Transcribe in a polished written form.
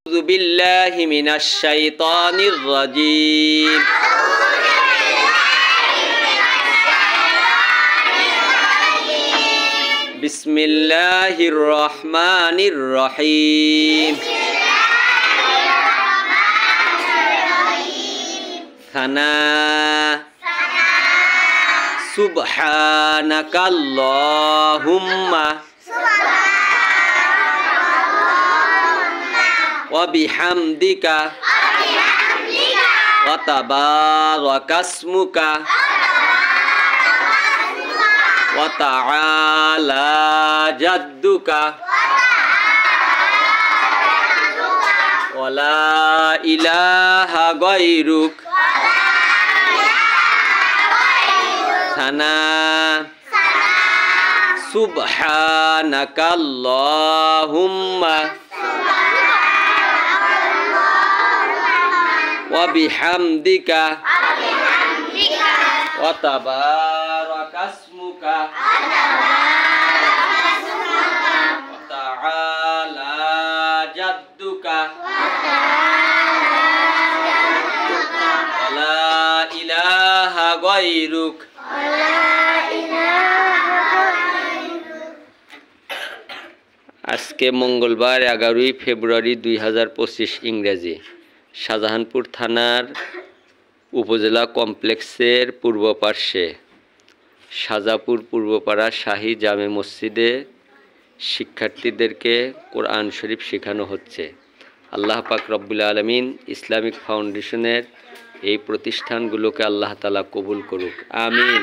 أعوذ بالله من الشيطان الرجيم بسم الله الرحمن الرحيم ثنا سبحانك اللهم وبحمدك وتبارك اسمك وتعالى جدك ولا إله غيرك ثنا سبحانك اللهم وبحمدك وتبارك اسمك وتعالى جدك ولا إله غيرك আজকে মঙ্গলবার 11 ফেব্রুয়ারি 2025 ইংরেজি শাহজাহানপুর থানার উপজেলা কমপ্লেক্সের পূর্ব পার্শ্বে শাহজাপুর পূর্বপাড়া শাহী জামে মসজিদে শিক্ষার্থীদেরকে কোরআন শরীফ শেখানো হচ্ছে। আল্লাহ পাক রব্বুল আলামিন ইসলামিক ফাউন্ডেশনের এই প্রতিষ্ঠানগুলোকে আল্লাহ তাআলা কবুল করুক, আমিন।